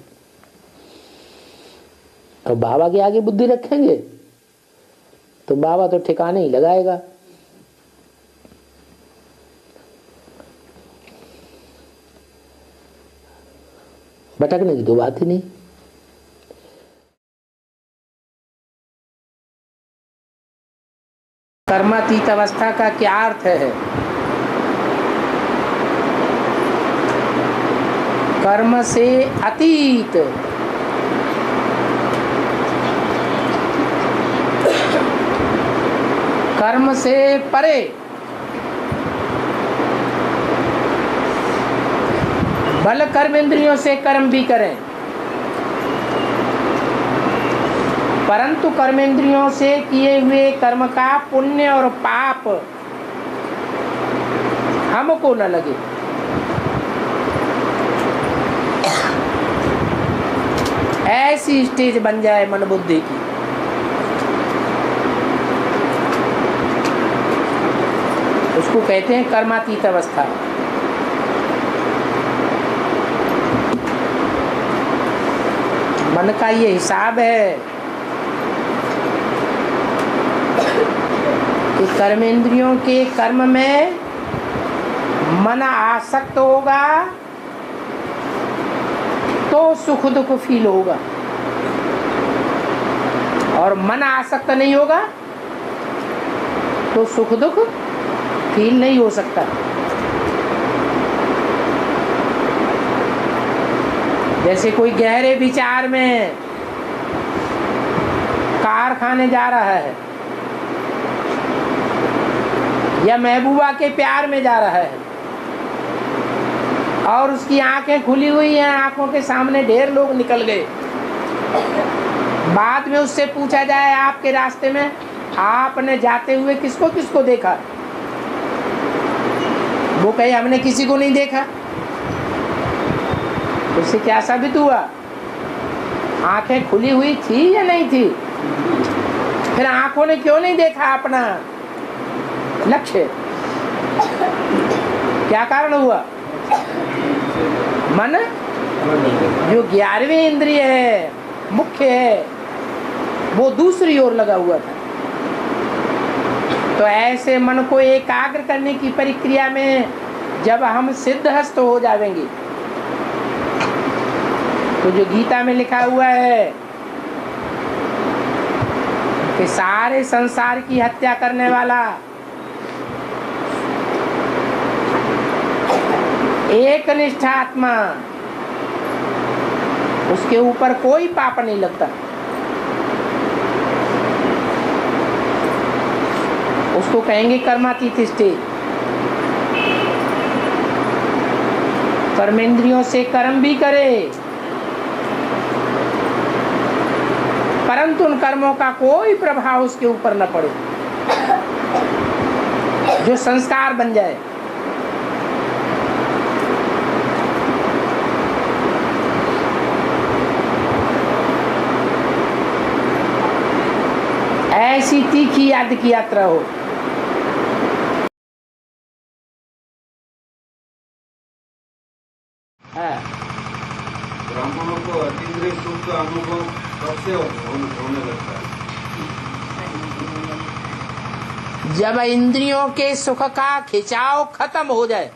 और बाबा के आगे बुद्धि रखेंगे तो बाबा तो ठिकाने ही लगाएगा। भटकने की तो बात ही नहीं। कर्मातीत अवस्था का क्या अर्थ है? कर्म से अतीत, कर्म से परे, बल कर्म इंद्रियों से कर्म भी करें, परंतु कर्मेंद्रियों से किए हुए कर्म का पुण्य और पाप हमको न लगे। ऐसी स्टेज बन जाए मन बुद्धि की। उसको कहते हैं कर्मातीत अवस्था। मन का ये हिसाब है कि कर्मेंद्रियों के कर्म में मन आसक्त होगा तो सुख दुख फील होगा, और मन आसक्त नहीं होगा तो सुख दुख फील नहीं हो सकता। जैसे कोई गहरे विचार में कारखाने जा रहा है या महबूबा के प्यार में जा रहा है और उसकी आंखें खुली हुई हैं, आंखों के सामने ढेर लोग निकल गए, बाद में उससे पूछा जाए आपके रास्ते में आपने जाते हुए किसको किसको देखा, वो कहे हमने किसी को नहीं देखा। उससे क्या साबित हुआ? आंखें खुली हुई थी या नहीं थी? फिर आंखों ने क्यों नहीं देखा अपना लक्ष्य? क्या कारण हुआ? मन जो 11वीं इंद्रिय है, मुख्य है, वो दूसरी ओर लगा हुआ था। तो ऐसे मन को एकाग्र करने की प्रक्रिया में जब हम सिद्धहस्त हो जाएंगे, तो जो गीता में लिखा हुआ है कि सारे संसार की हत्या करने वाला एक निष्ठ आत्मा, उसके ऊपर कोई पाप नहीं लगता, उसको कहेंगे कर्मातीत स्टेज। कर्मेंद्रियों से कर्म भी करे परंतु उन कर्मों का कोई प्रभाव उसके ऊपर न पड़े, जो संस्कार बन जाए। ऐसी तीखी याद की यात्रा हो। ब्राह्मणों को अतीन्द्रिय सुख का अनुभव कब से होने लगता है? जब इंद्रियों के सुख का खिंचाव खत्म हो जाए,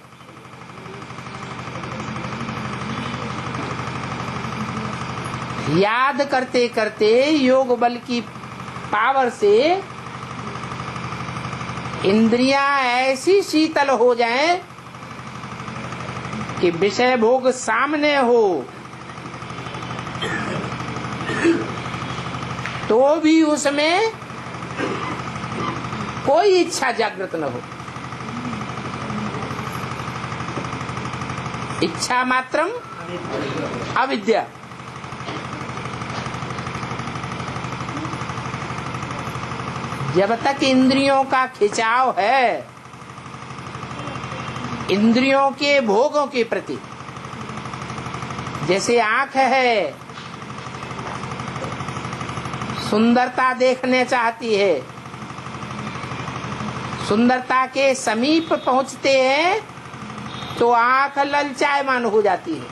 याद करते करते योग बल की पावर से इंद्रियां ऐसी शीतल हो जाएं कि विषय भोग सामने हो तो भी उसमें कोई इच्छा जागृत न हो। इच्छा मात्रम अविद्या। जब तक इंद्रियों का खिंचाव है इंद्रियों के भोगों के प्रति, जैसे आंख है सुंदरता देखने चाहती है, सुंदरता के समीप पहुंचते हैं तो आंख ललचायमान हो जाती है।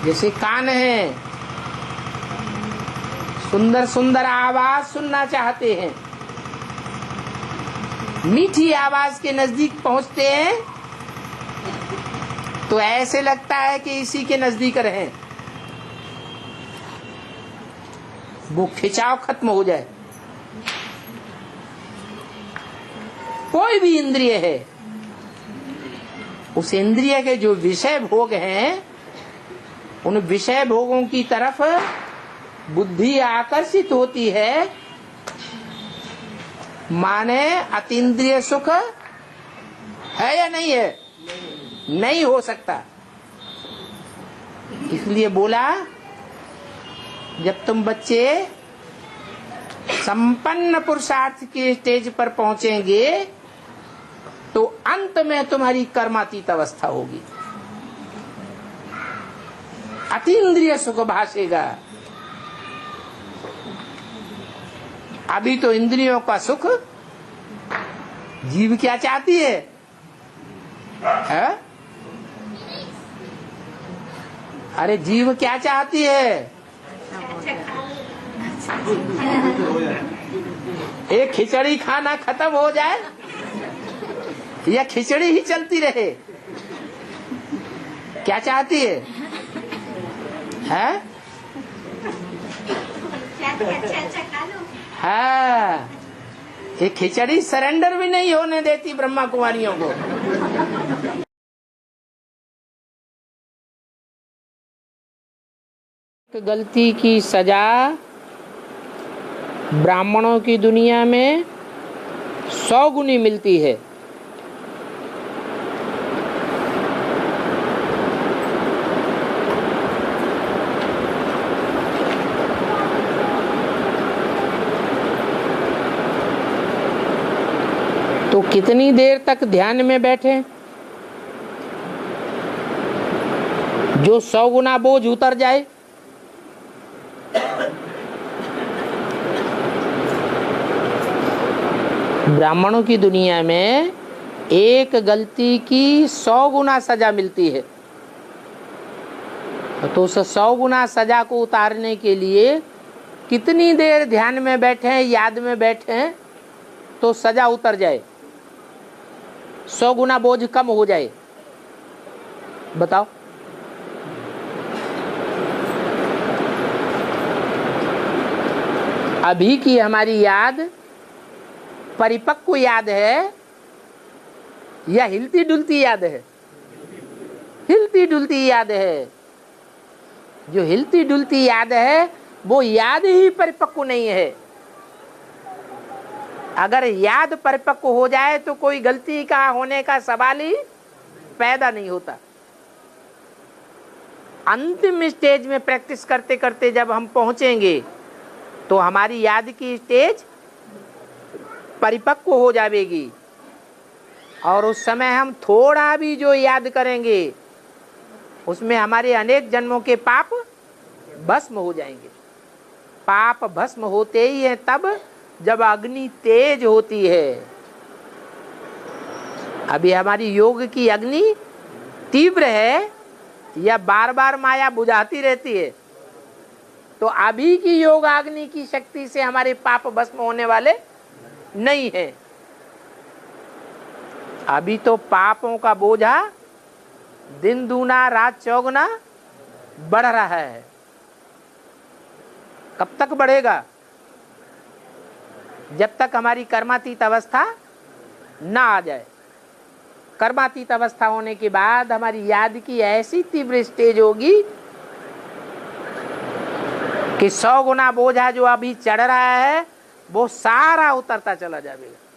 जैसे कान है सुंदर सुंदर आवाज सुनना चाहते हैं, मीठी आवाज के नजदीक पहुंचते हैं तो ऐसे लगता है कि इसी के नजदीक रहें, वो खिंचाव खत्म हो जाए। कोई भी इंद्रिय है, उस इंद्रिय के जो विषय भोग हैं उन विषय भोगों की तरफ बुद्धि आकर्षित होती है, माने अतीन्द्रिय सुख है या नहीं है? नहीं हो सकता। इसलिए बोला जब तुम बच्चे संपन्न पुरुषार्थ के स्टेज पर पहुंचेंगे तो अंत में तुम्हारी कर्मातीत अवस्था होगी, अतीन्द्रिय सुख भासेगा। अभी तो इंद्रियों का सुख जीव क्या चाहती है? अरे जीव क्या चाहती है? एक खिचड़ी खाना खत्म हो जाए या खिचड़ी ही चलती रहे? क्या चाहती है? हैं? हाँ, ये खिचड़ी सरेंडर भी नहीं होने देती ब्रह्मा कुमारियों को। गलती की सजा ब्राह्मणों की दुनिया में 100 गुनी मिलती है। तो कितनी देर तक ध्यान में बैठे जो 100 गुना बोझ उतर जाए? ब्राह्मणों की दुनिया में एक गलती की 100 गुना सजा मिलती है। तो उस 100 गुना सजा को उतारने के लिए कितनी देर ध्यान में बैठे, याद में बैठे तो सजा उतर जाए, 100 गुना बोझ कम हो जाए? बताओ। अभी की हमारी याद परिपक्व याद है या हिलती डुलती याद है? हिलती डुलती याद है। जो हिलती डुलती याद है वो याद ही परिपक्व नहीं है। अगर याद परिपक्व हो जाए तो कोई गलती का होने का सवाल ही पैदा नहीं होता। अंतिम स्टेज में प्रैक्टिस करते करते जब हम पहुंचेंगे तो हमारी याद की स्टेज परिपक्व हो जाएगी और उस समय हम थोड़ा भी जो याद करेंगे उसमें हमारे अनेक जन्मों के पाप भस्म हो जाएंगे। पाप भस्म होते ही है तब जब अग्नि तेज होती है। अभी हमारी योग की अग्नि तीव्र है या बार बार माया बुझाती रहती है? तो अभी की योग अग्नि की शक्ति से हमारे पाप भस्म होने वाले नहीं है। अभी तो पापों का बोझा दिन दूना रात चौगुना बढ़ रहा है। कब तक बढ़ेगा? जब तक हमारी कर्मातीत अवस्था ना आ जाए। कर्मातीत अवस्था होने के बाद हमारी याद की ऐसी तीव्र स्टेज होगी कि 100 गुना बोझा जो अभी चढ़ रहा है वो सारा उतरता चला जाएगा।